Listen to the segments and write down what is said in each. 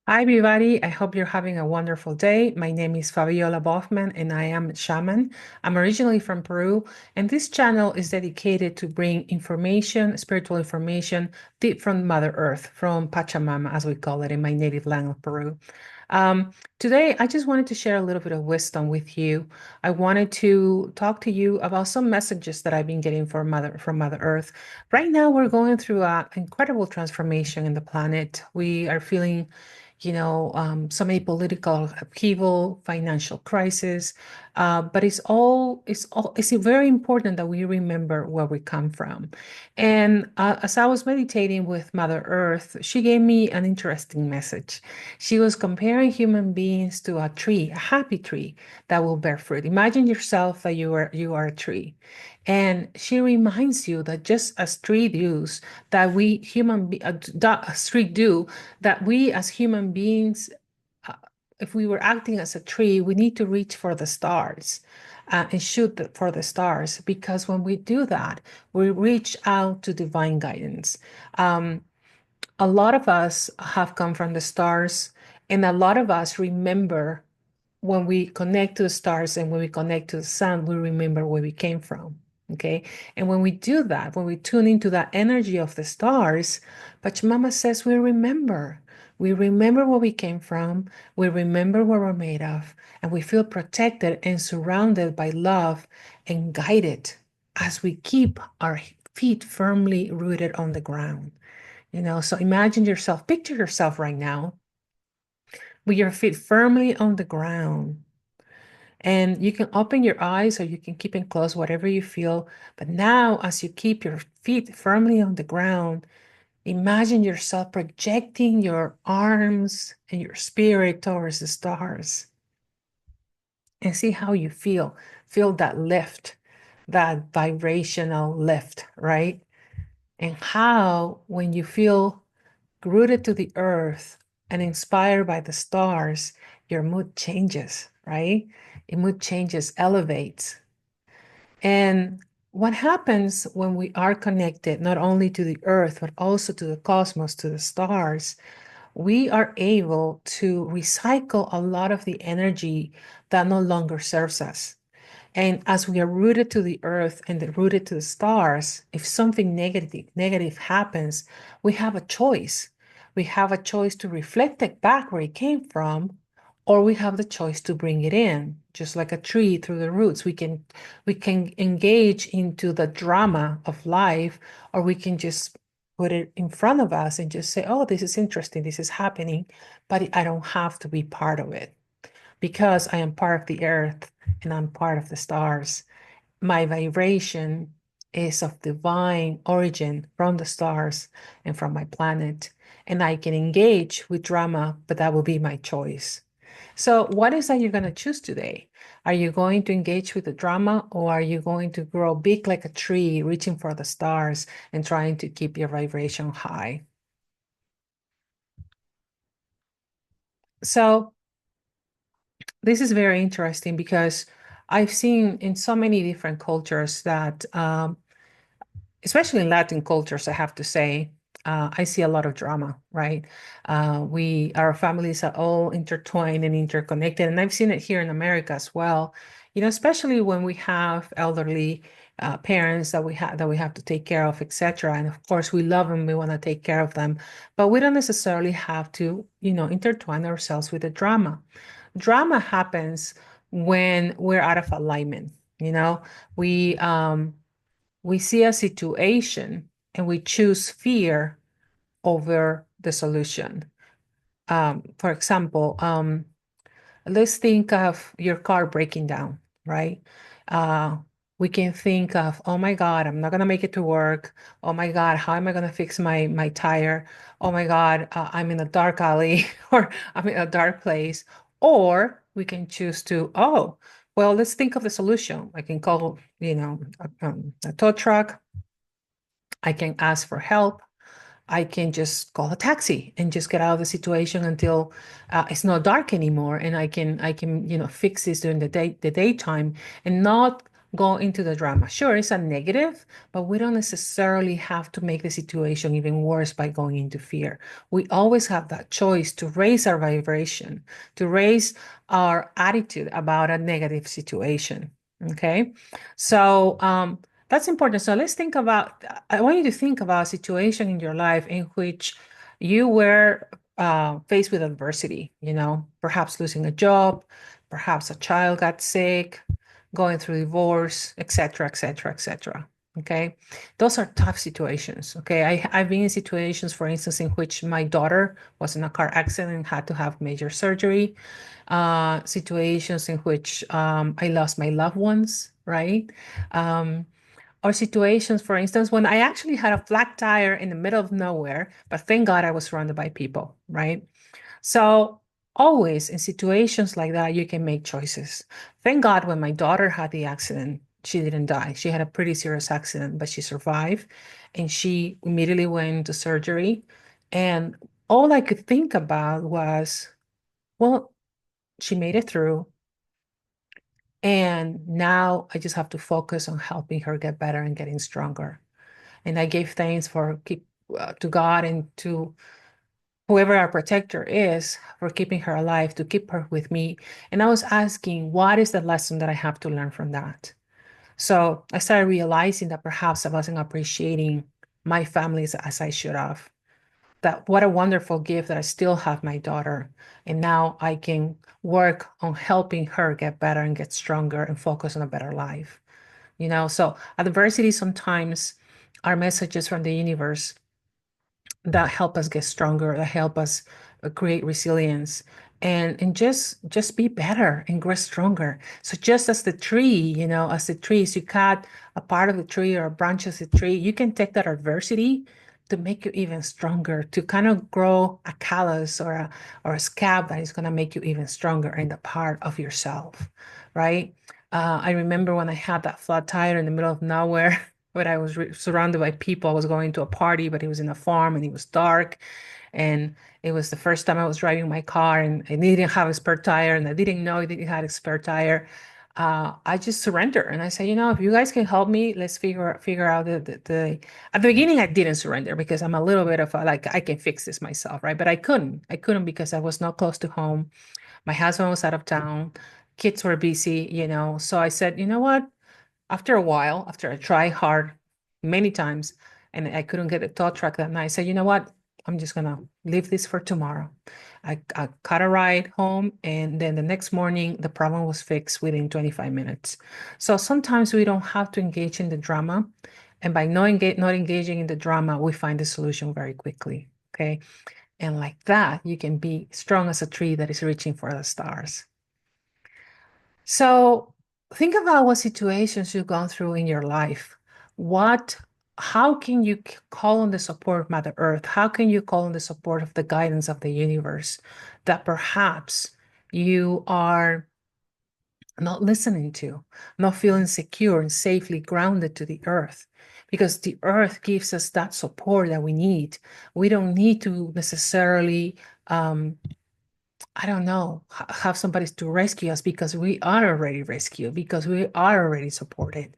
Hi, everybody. I hope you're having a wonderful day. My name is Fabiola Baughman, and I am Shaman. I'm originally from Peru, and this channel is dedicated to bring information, spiritual information, deep from Mother Earth, from Pachamama, as we call it in my native land of Peru. Today, I just wanted to share a little bit of wisdom with you. I wanted to talk to you about some messages that I've been getting from Mother Earth. Right now, we're going through an incredible transformation in the planet. We are feeling so many political upheaval, financial crisis, but it's very important that we remember where we come from. And as I was meditating with Mother Earth, she gave me an interesting message. She was comparing human beings to a tree, a happy tree that will bear fruit. Imagine yourself that you are a tree. And she reminds you that just as tree does, that we human be, that as tree do, that we as human beings, uh, if we were acting as a tree, we need to reach for the stars and shoot for the stars, because when we do that, we reach out to divine guidance. Um, a lot of us have come from the stars, and a lot of us remember when we connect to the stars and when we connect to the sun, we remember where we came from. Okay. And when we do that, when we tune into that energy of the stars, Pachamama says we remember. We remember where we came from. We remember what we're made of. And we feel protected and surrounded by love and guided as we keep our feet firmly rooted on the ground. So imagine yourself, picture yourself right now with your feet firmly on the ground. And you can open your eyes or you can keep them closed, whatever you feel. But now, as you keep your feet firmly on the ground, imagine yourself projecting your arms and your spirit towards the stars and see how you feel. Feel that lift, that vibrational lift, right? And how, when you feel rooted to the earth and inspired by the stars, your mood changes, right? Your mood changes, elevates. And what happens when we are connected not only to the earth, but also to the cosmos, to the stars, we are able to recycle a lot of the energy that no longer serves us. And as we are rooted to the earth and rooted to the stars, if something negative happens, we have a choice. We have a choice to reflect it back where it came from, or we have the choice to bring it in, just like a tree through the roots. We can engage into the drama of life, or we can just put it in front of us and just say, oh, this is interesting, this is happening, but I don't have to be part of it because I am part of the earth and I'm part of the stars. My vibration is of divine origin from the stars and from my planet. And I can engage with drama, but that will be my choice. So, what is that you're going to choose today? Are you going to engage with the drama, or are you going to grow big like a tree, reaching for the stars and trying to keep your vibration high? So, this is very interesting because I've seen in so many different cultures that, especially in Latin cultures, I have to say, I see a lot of drama, right? Our families are all intertwined and interconnected, and I've seen it here in America as well. Especially when we have elderly parents that we have to take care of, etc. And of course, we love them, we want to take care of them, but we don't necessarily have to, intertwine ourselves with the drama. Drama happens when we're out of alignment. You know, we um, we see a situation and we choose fear over the solution. For example, let's think of your car breaking down, right? Uh, we can think of, oh my God, I'm not gonna make it to work. Oh my God, how am I gonna fix my tire? Oh my God, I'm in a dark alley or I'm in a dark place. Or we can choose to, oh, well, let's think of the solution. I can call, a tow truck. I can ask for help. I can just call a taxi and just get out of the situation until it's not dark anymore, and I can fix this during the daytime and not go into the drama. Sure, it's a negative, but we don't necessarily have to make the situation even worse by going into fear. We always have that choice to raise our vibration, to raise our attitude about a negative situation. Okay. So that's important. So let's think about, I want you to think about a situation in your life in which you were faced with adversity, perhaps losing a job, perhaps a child got sick, going through divorce, etc., etc., etc. Okay, those are tough situations. Okay, I've been in situations, for instance, in which my daughter was in a car accident and had to have major surgery. Situations in which I lost my loved ones, right? Um, or situations, for instance, when I actually had a flat tire in the middle of nowhere, but thank God I was surrounded by people, right? So always in situations like that, you can make choices. Thank God when my daughter had the accident, she didn't die. She had a pretty serious accident, but she survived and she immediately went into surgery. And all I could think about was, well, she made it through. And now I just have to focus on helping her get better and getting stronger. And I gave thanks to God and to whoever our protector is for keeping her alive, to keep her with me. And I was asking, what is the lesson that I have to learn from that? So I started realizing that perhaps I wasn't appreciating my family as I should have. That what a wonderful gift that I still have my daughter. And now I can work on helping her get better and get stronger and focus on a better life. So adversity sometimes are messages from the universe that help us get stronger, that help us create resilience and just be better and grow stronger. So just as the tree, as the trees, you cut a part of the tree or a branch of the tree, you can take that adversity to make you even stronger, to kind of grow a callus or a scab that is going to make you even stronger in the part of yourself, right? I remember when I had that flat tire in the middle of nowhere but I was surrounded by people. I was going to a party, but it was in a farm and it was dark. And it was the first time I was driving my car and I didn't have a spare tire and I didn't know it had a spare tire. I just surrendered and I said, if you guys can help me, let's figure out the at the beginning I didn't surrender because I'm a little bit of like I can fix this myself, right? But I couldn't. I couldn't because I was not close to home. My husband was out of town, kids were busy, So I said, you know what? After a while, after I tried hard many times and I couldn't get a tow truck that night, I said, you know what? I'm just gonna leave this for tomorrow. I caught a ride home and then the next morning the problem was fixed within 25 minutes. So sometimes we don't have to engage in the drama. And by not engaging in the drama, we find the solution very quickly. Okay. And like that, you can be strong as a tree that is reaching for the stars. So think about what situations you've gone through in your life. What, how can you call on the support of Mother Earth? How can you call on the support of the guidance of the universe that perhaps you are not listening to, not feeling secure and safely grounded to the earth? Because the earth gives us that support that we need. We don't need to necessarily I don't know, have somebody to rescue us because we are already rescued, because we are already supported.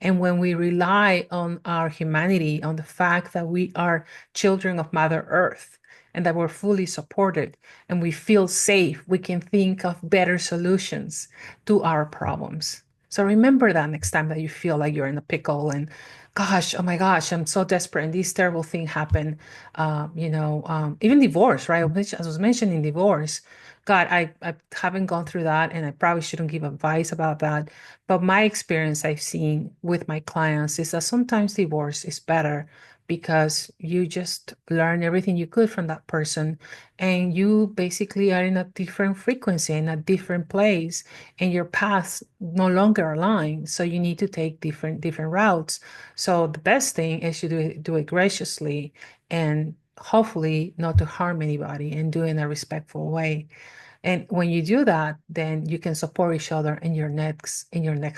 And when we rely on our humanity, on the fact that we are children of Mother Earth and that we're fully supported and we feel safe, we can think of better solutions to our problems. So remember that next time that you feel like you're in a pickle and gosh, oh my gosh, I'm so desperate and this terrible thing happened. Even divorce, right? As I was mentioning divorce. God, I haven't gone through that and I probably shouldn't give advice about that. But my experience I've seen with my clients is that sometimes divorce is better because you just learn everything you could from that person and you basically are in a different frequency, in a different place, and your paths no longer align. So you need to take different routes. So the best thing is to do it graciously and hopefully not to harm anybody and do it in a respectful way. And when you do that, then you can support each other in your next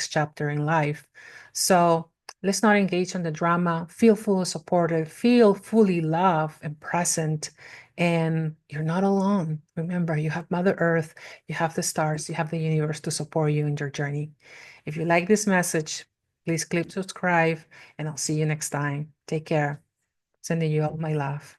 chapter in life. So let's not engage in the drama. Feel fully supported, feel fully loved and present. And you're not alone. Remember, you have Mother Earth, you have the stars, you have the universe to support you in your journey. If you like this message, please click subscribe, and I'll see you next time. Take care. Sending you all my love.